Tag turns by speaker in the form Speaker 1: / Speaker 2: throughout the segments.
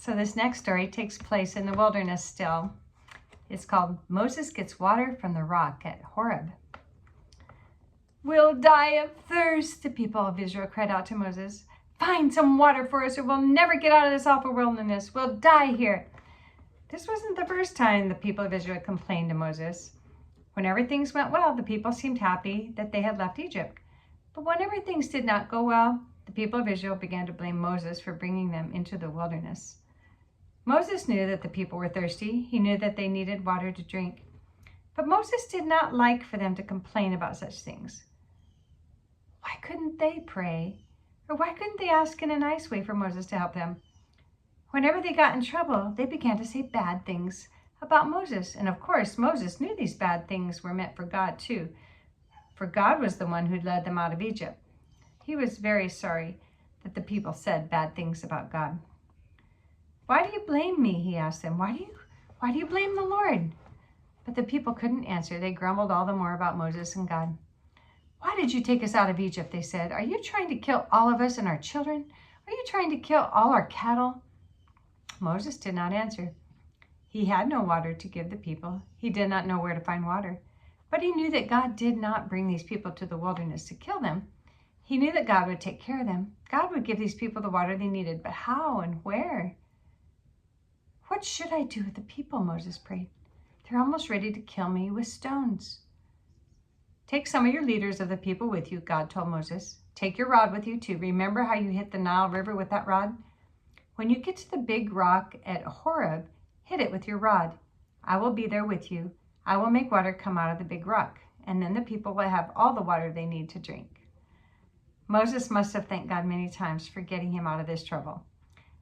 Speaker 1: So this next story takes place in the wilderness still. It's called Moses Gets Water from the Rock at Horeb. "We'll die of thirst," the people of Israel cried out to Moses. "Find some water for us or we'll never get out of this awful wilderness. We'll die here." This wasn't the first time the people of Israel complained to Moses. Whenever things went well, the people seemed happy that they had left Egypt. But whenever things did not go well, the people of Israel began to blame Moses for bringing them into the wilderness. Moses knew that the people were thirsty. He knew that they needed water to drink. But Moses did not like for them to complain about such things. Why couldn't they pray? Or why couldn't they ask in a nice way for Moses to help them? Whenever they got in trouble, they began to say bad things about Moses. And of course, Moses knew these bad things were meant for God too. For God was the one who led them out of Egypt. He was very sorry that the people said bad things about God. "Why do you blame me?" he asked them. Why do you blame the Lord?" But the people couldn't answer. They grumbled all the more about Moses and God. "Why did you take us out of Egypt?" they said. "Are you trying to kill all of us and our children? Are you trying to kill all our cattle?" Moses did not answer. He had no water to give the people. He did not know where to find water. But he knew that God did not bring these people to the wilderness to kill them. He knew that God would take care of them. God would give these people the water they needed. But how and where? "What should I do with the people?" Moses prayed. "They're almost ready to kill me with stones." "Take some of your leaders of the people with you," God told Moses. "Take your rod with you too. Remember how you hit the Nile River with that rod? When you get to the big rock at Horeb, hit it with your rod. I will be there with you. I will make water come out of the big rock, and then the people will have all the water they need to drink." Moses must have thanked God many times for getting him out of this trouble.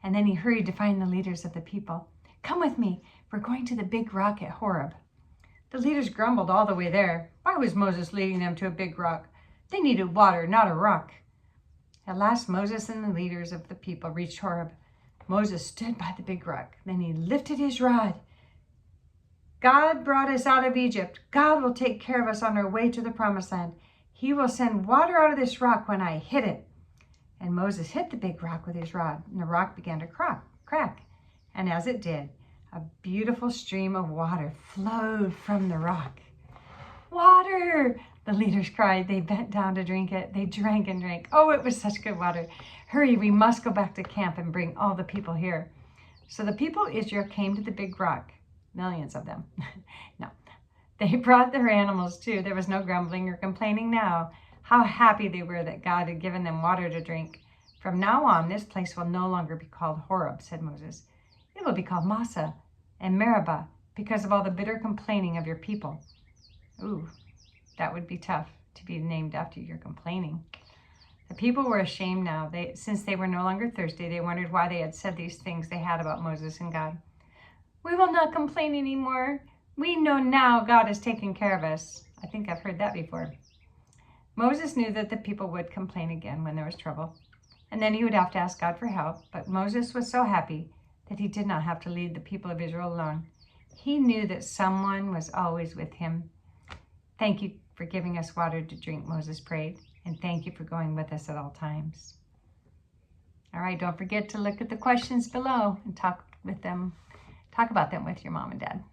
Speaker 1: And then he hurried to find the leaders of the people. "Come with me. We're going to the big rock at Horeb." The leaders grumbled all the way there. Why was Moses leading them to a big rock? They needed water, not a rock. At last, Moses and the leaders of the people reached Horeb. Moses stood by the big rock. Then he lifted his rod. "God brought us out of Egypt. God will take care of us on our way to the promised land. He will send water out of this rock when I hit it." And Moses hit the big rock with his rod, and the rock began to crack. And as it did, a beautiful stream of water flowed from the rock. "Water!" the leaders cried. They bent down to drink it. They drank and drank. Oh, it was such good water. "Hurry, we must go back to camp and bring all the people here." So the people of Israel came to the big rock, millions of them. No, they brought their animals too. There was no grumbling or complaining now. How happy they were that God had given them water to drink. "From now on, this place will no longer be called Horeb," said Moses. "It will be called Massa and Meribah because of all the bitter complaining of your people." Ooh, that would be tough to be named after your complaining. The people were ashamed now. Since they were no longer thirsty, they wondered why they had said these things they had about Moses and God. "We will not complain anymore. We know now God has taken care of us." I think I've heard that before. Moses knew that the people would complain again when there was trouble, and then he would have to ask God for help. But Moses was so happy that he did not have to lead the people of Israel alone. He knew that someone was always with him. "Thank you for giving us water to drink," Moses prayed, "and thank you for going with us at all times." All right, don't forget to look at the questions below and talk about them with your mom and dad.